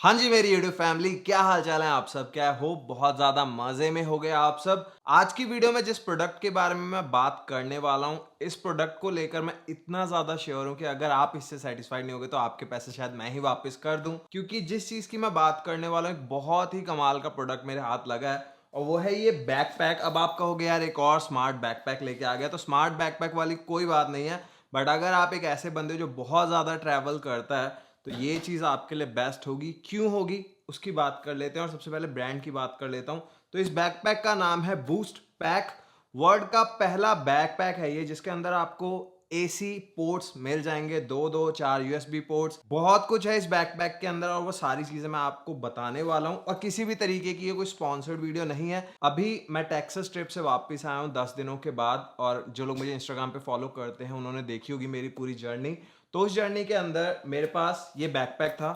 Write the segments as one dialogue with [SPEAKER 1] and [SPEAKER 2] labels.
[SPEAKER 1] हाँ जी मेरी YouTube family, क्या हाल चाल है आप सब। क्या हो, बहुत ज़्यादा मज़े में हो गए आप सब। आज की वीडियो में जिस प्रोडक्ट के बारे में मैं बात करने वाला हूँ, इस प्रोडक्ट को लेकर मैं इतना ज़्यादा श्योर हूँ कि अगर आप इससे सेटिस्फाइड नहीं होगे तो आपके पैसे शायद मैं ही वापस कर दूँ, क्योंकि जिस चीज़ की मैं बात करने वाला हूँ एक बहुत ही कमाल का प्रोडक्ट मेरे हाथ लगा है और वो है ये बैकपैक। अब आप कहोगे यार एक और स्मार्ट बैकपैक लेके आ गया, तो स्मार्ट बैकपैक वाली कोई बात नहीं है। बट अगर आप एक ऐसे बंदे हो जो बहुत ज़्यादा ट्रैवल करता है तो ये चीज़ आपके लिए बेस्ट होगी। क्यों होगी उसकी बात कर लेते हैं और सबसे पहले ब्रांड की बात कर लेता हूं। तो इस बैकपैक का नाम है बूस्ट पैक। वर्ल्ड का पहला बैकपैक है ये, जिसके अंदर आपको एसी पोर्ट्स मिल जाएंगे, दो दो चार यूएसबी पोर्ट्स, बहुत कुछ है इस बैकपैक के अंदर और वो सारी चीजें मैं आपको बताने वाला हूं। और किसी भी तरीके की ये कोई स्पॉन्सर्ड वीडियो नहीं है। अभी मैं टेक्सास ट्रिप से वापस आया हूं 10 दिनों के बाद, और जो लोग मुझे इंस्टाग्राम पे फॉलो करते हैं उन्होंने देखी होगी मेरी पूरी जर्नी। तो उस जर्नी के अंदर मेरे पास ये बैकपैक था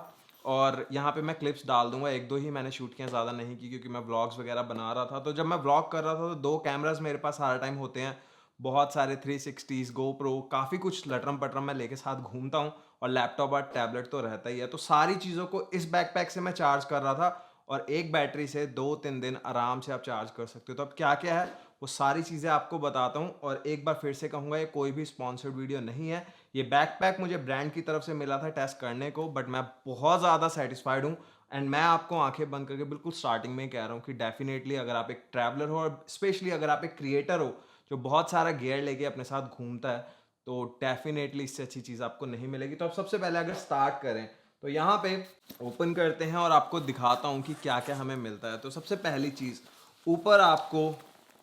[SPEAKER 1] और यहाँ पे मैं क्लिप्स डाल दूंगा, एक दो ही मैंने शूट किया, ज़्यादा नहीं की, क्योंकि मैं व्लॉग्स वगैरह बना रहा था। तो जब मैं व्लॉग कर रहा था तो दो कैमरास मेरे पास हर टाइम होते हैं, बहुत सारे 360s, गोप्रो, काफ़ी कुछ लटरम पटरम मैं लेके साथ घूमता हूँ, और लैपटॉप और टैबलेट तो रहता ही है। तो सारी चीज़ों को इस बैकपैक से मैं चार्ज कर रहा था और एक बैटरी से 2-3 दिन आराम से आप चार्ज कर सकते हो। तो अब क्या क्या है वो सारी चीज़ें आपको बताता हूँ। और एक बार फिर से कहूँगा, ये कोई भी स्पॉन्सर्ड वीडियो नहीं है। ये बैकपैक मुझे ब्रांड की तरफ से मिला था टेस्ट करने को, बट मैं बहुत ज़्यादा सेटिस्फाइड हूँ। एंड मैं आपको आंखें बंद करके बिल्कुल स्टार्टिंग में ही कह रहा हूँ कि डेफिनेटली अगर आप एक ट्रैवलर हो और स्पेशली अगर आप एक क्रिएटर हो जो बहुत सारा गियर लेके अपने साथ घूमता है, तो डेफिनेटली इससे अच्छी चीज़ आपको नहीं मिलेगी। तो अब सबसे पहले अगर स्टार्ट करें तो यहाँ पे ओपन करते हैं और आपको दिखाता हूँ कि क्या क्या हमें मिलता है। तो सबसे पहली चीज़, ऊपर आपको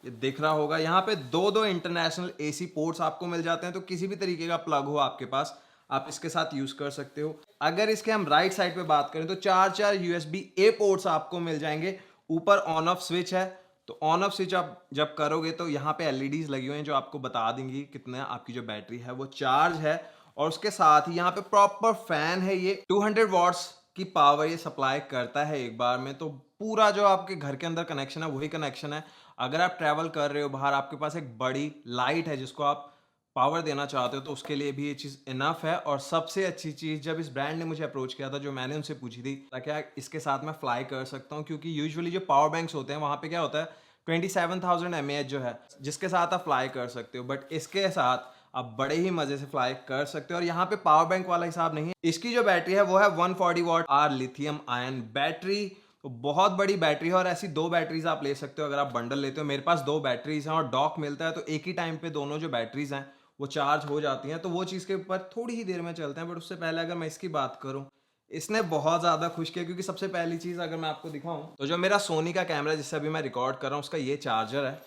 [SPEAKER 1] ये दिख रहा होगा, यहाँ पे दो दो इंटरनेशनल एसी पोर्ट्स आपको मिल जाते हैं। तो किसी भी तरीके का प्लग हो आपके पास, आप इसके साथ यूज कर सकते हो। अगर इसके हम राइट साइड पे बात करें तो चार चार यूएसबी ए पोर्ट्स आपको मिल जाएंगे। ऊपर ऑन ऑफ स्विच है, तो ऑन ऑफ स्विच आप जब करोगे तो यहाँ पे एलईडीज लगी हुई हैं जो आपको बता देंगी कितना आपकी जो बैटरी है वो चार्ज है। और उसके साथ ही यहाँ पे प्रॉपर फैन है, ये 200 वॉट्स की पावर ये सप्लाई करता है एक बार में। तो पूरा जो आपके घर के अंदर कनेक्शन है वही कनेक्शन है। अगर आप ट्रैवल कर रहे हो बाहर, आपके पास एक बड़ी लाइट है जिसको आप पावर देना चाहते हो, तो उसके लिए भी ये चीज़ इनफ है। और सबसे अच्छी चीज़, जब इस ब्रांड ने मुझे अप्रोच किया था, जो मैंने उनसे पूछी थी ताकि इसके साथ मैं फ्लाई कर सकता हूँ, क्योंकि यूजुअली जो पावर बैंक्स होते हैं वहाँ पे क्या होता है 27,000 mAh जो है जिसके साथ आप फ्लाई कर सकते हो, बट इसके साथ आप बड़े ही मजे से फ्लाई कर सकते हो। और यहाँ पे पावर बैंक वाला हिसाब नहीं है, इसकी जो बैटरी है वो है 140 watt hour lithium ion battery. तो बहुत बड़ी बैटरी है और ऐसी दो बैटरीज आप ले सकते हो अगर आप बंडल लेते हो। मेरे पास दो बैटरीज हैं और डॉक मिलता है, तो एक ही टाइम पे दोनों जो बैटरीज हैं वो चार्ज हो जाती हैं। तो वो चीज़ के ऊपर थोड़ी ही देर में चलते हैं। बट उससे पहले अगर मैं इसकी बात करूँ, इसने बहुत ज़्यादा खुश किया, क्योंकि सबसे पहली चीज़ अगर मैं आपको दिखाऊं तो जो मेरा सोनी का कैमरा जिससे अभी मैं रिकॉर्ड कर रहा हूँ उसका ये चार्जर है।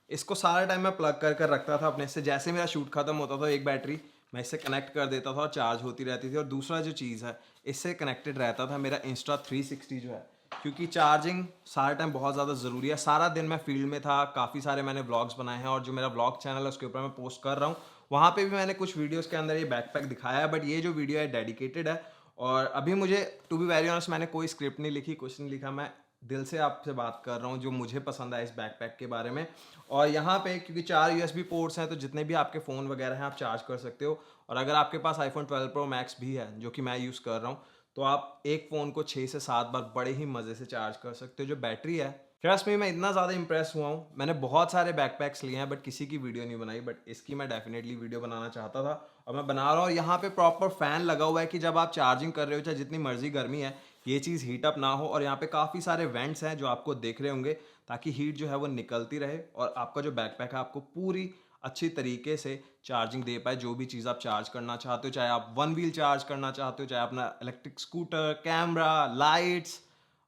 [SPEAKER 1] इसको सारा टाइम मैं प्लग कर कर रखता था अपने से, जैसे मेरा शूट खत्म होता था एक बैटरी मैं इससे कनेक्ट कर देता था और चार्ज होती रहती थी। और दूसरा जो चीज़ है, इससे कनेक्टेड रहता था मेरा इंस्टा 360 जो है, क्योंकि चार्जिंग सारा टाइम बहुत ज़्यादा ज़रूरी है। सारा दिन मैं फील्ड में था, काफ़ी सारे मैंने व्लॉग्स बनाए हैं, और जो मेरा व्लॉग चैनल है उसके ऊपर मैं पोस्ट कर रहा हूँ, वहाँ पे भी मैंने कुछ वीडियोस के अंदर ये बैकपैक दिखाया है। बट ये जो वीडियो है डेडिकेटेड है। और अभी मुझे टू बी वेरी ऑनेस्ट मैंने कोई स्क्रिप्ट नहीं लिखी, कुछ नहीं लिखा, मैं दिल से आपसे बात कर रहा हूँ जो मुझे पसंद आया इस बैकपैक के बारे में। और यहाँ पे क्योंकि चार यूएसबी पोर्ट्स हैं, तो जितने भी आपके फ़ोन वगैरह हैं आप चार्ज कर सकते हो। और अगर आपके पास आईफोन 12 प्रो मैक्स भी है, जो कि मैं यूज़ कर रहा हूँ, तो आप एक फ़ोन को 6 से 7 बार बड़े ही मज़े से चार्ज कर सकते हो। जो बैटरी है, ट्रस्ट मी, मैं इतना ज़्यादा इंप्रेस हुआ हूँ। मैंने बहुत सारे बैकपैक्स लिए हैं बट किसी की वीडियो नहीं बनाई, बट इसकी मैं डेफिनेटली वीडियो बनाना चाहता था और मैं बना रहा हूँ। यहाँ पे प्रॉपर फैन लगा हुआ है कि जब आप चार्जिंग कर रहे हो, चाहे जितनी मर्जी गर्मी है, ये चीज़ हीट अप ना हो। और यहाँ पे काफ़ी सारे वेंट्स हैं जो आपको देख रहे होंगे, ताकि हीट जो है वो निकलती रहे और आपका जो बैकपैक है आपको पूरी अच्छी तरीके से चार्जिंग दे पाए। जो भी चीज़ आप चार्ज करना चाहते हो, चाहे आप वन व्हील चार्ज करना चाहते हो, चाहे अपना इलेक्ट्रिक स्कूटर, कैमरा, लाइट्स,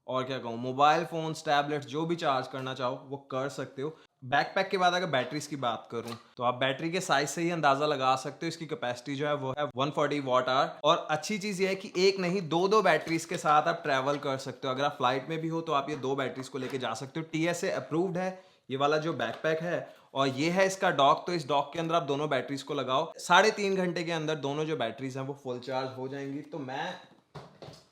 [SPEAKER 1] और क्या कहूँ, मोबाइल फ़ोन्स, टैबलेट्स, जो भी चार्ज करना चाहो वो कर सकते हो। बैकपैक के बाद अगर बैटरीज की बात करूं तो आप बैटरी के साइज से ही अंदाजा लगा सकते हो। इसकी कैपेसिटी जो है वो है 140 वॉट आवर। और अच्छी चीज़ ये है कि एक नहीं दो दो बैटरीज के साथ आप ट्रैवल कर सकते हो। अगर आप फ्लाइट में भी हो तो आप ये दो बैटरीज को लेके जा सकते हो। टीएसए अप्रूव्ड है ये वाला जो बैकपैक है। और ये है इसका डॉक, तो इस डॉक के अंदर आप दोनों बैटरीज को लगाओ, 3.5 घंटे के अंदर दोनों जो बैटरीज हैं वो फुल चार्ज हो जाएंगी। तो मैं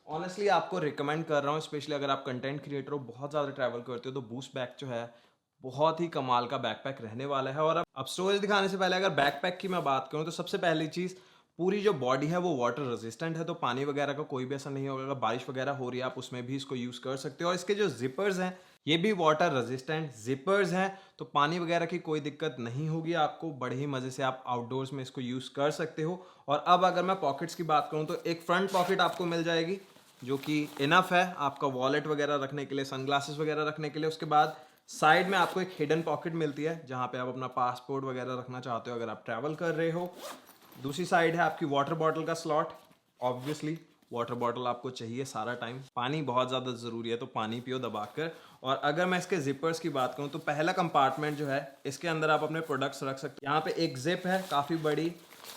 [SPEAKER 1] ऑनेस्टली आपको रिकमेंड कर रहा हूँ, स्पेशली अगर आप कंटेंट क्रिएटर हो, बहुत ज़्यादा ट्रैवल करते हो, तो बूस्ट बैग जो है बहुत ही कमाल का बैकपैक रहने वाला है। और अब स्टोरेज दिखाने से पहले अगर बैकपैक की मैं बात करूँ तो सबसे पहली चीज़, पूरी जो बॉडी है वो वाटर रेजिस्टेंट है, तो पानी वगैरह का कोई भी असर नहीं होगा। अगर बारिश वगैरह हो रही है आप उसमें भी इसको यूज़ कर सकते हो। और इसके जो जिपर्स हैं ये भी वाटर रेजिस्टेंट जिपर्स हैं, तो पानी वगैरह की कोई दिक्कत नहीं होगी आपको। बड़े ही मज़े से आप आउटडोर्स में इसको यूज़ कर सकते हो। और अब अगर मैं पॉकेट्स की बात करूँ तो एक फ्रंट पॉकेट आपको मिल जाएगी जो कि इनफ है आपका वॉलेट वगैरह रखने के लिए, सनग्लासेस वगैरह रखने के लिए। उसके बाद साइड में आपको एक हिडन पॉकेट मिलती है जहाँ पे आप अपना पासपोर्ट वगैरह रखना चाहते हो अगर आप ट्रैवल कर रहे हो। दूसरी साइड है आपकी वाटर बॉटल का स्लॉट। ऑब्वियसली वाटर बॉटल आपको चाहिए सारा टाइम, पानी बहुत ज़्यादा ज़रूरी है, तो पानी पियो दबाकर। और अगर मैं इसके जिपर्स की बात करूँ तो पहला कंपार्टमेंट जो है इसके अंदर आप अपने प्रोडक्ट्स रख सकते हो। यहाँ पे एक जिप है काफ़ी बड़ी,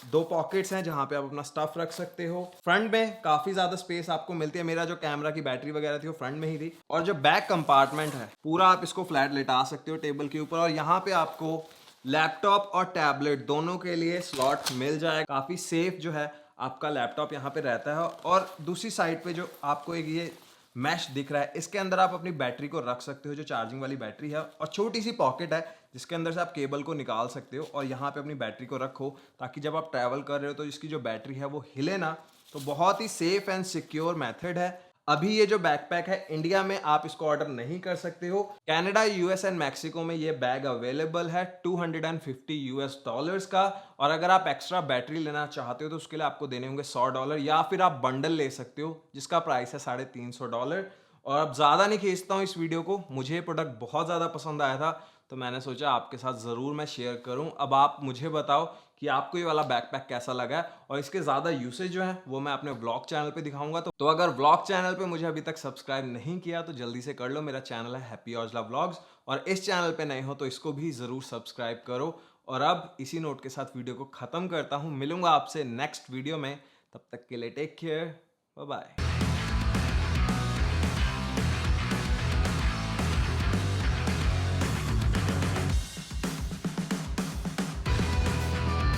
[SPEAKER 1] 2 पॉकेट्स हैं जहाँ पे आप अपना स्टफ रख सकते हो। फ्रंट में काफ़ी ज़्यादा स्पेस आपको मिलती है। मेरा जो कैमरा की बैटरी वगैरह थी वो फ्रंट में ही थी। और जो बैक कंपार्टमेंट है पूरा आप इसको फ्लैट लेटा सकते हो टेबल के ऊपर, और यहाँ पे आपको लैपटॉप और टैबलेट दोनों के लिए स्लॉट मिल जाए। काफ़ी सेफ जो है आपका लैपटॉप यहाँ पे रहता है। और दूसरी साइड पे जो आपको एक ये मैश दिख रहा है इसके अंदर आप अपनी बैटरी को रख सकते हो, जो चार्जिंग वाली बैटरी है। और छोटी सी पॉकेट है जिसके अंदर से आप केबल को निकाल सकते हो और यहाँ पे अपनी बैटरी को रखो, ताकि जब आप ट्रैवल कर रहे हो तो इसकी जो बैटरी है वो हिले ना। तो बहुत ही सेफ एंड सिक्योर मेथड है। अभी ये जो बैकपैक है इंडिया में आप इसको ऑर्डर नहीं कर सकते हो। कनाडा, यूएस एंड मैक्सिको में ये बैग अवेलेबल है $250 का। और अगर आप एक्स्ट्रा बैटरी लेना चाहते हो तो उसके लिए आपको देने होंगे $100, या फिर आप बंडल ले सकते हो जिसका प्राइस है $350। और अब ज़्यादा नहीं खींचता हूँ इस वीडियो को, मुझे ये प्रोडक्ट बहुत ज़्यादा पसंद आया था तो मैंने सोचा आपके साथ ज़रूर मैं शेयर करूं। अब आप मुझे बताओ कि आपको ये वाला बैकपैक कैसा लगा है, और इसके ज़्यादा यूसेज जो है वो मैं अपने व्लॉग चैनल पे दिखाऊंगा। तो अगर व्लॉग चैनल पे मुझे अभी तक सब्सक्राइब नहीं किया तो जल्दी से कर लो। मेरा चैनल है हैप्पी औजला व्लॉग्स, और इस चैनल पे नए हो तो इसको भी ज़रूर सब्सक्राइब करो। और अब इसी नोट के साथ वीडियो को ख़त्म करता हूँ, मिलूंगा आपसे नेक्स्ट वीडियो में। तब तक के लिए टेक केयर, बाय बाय।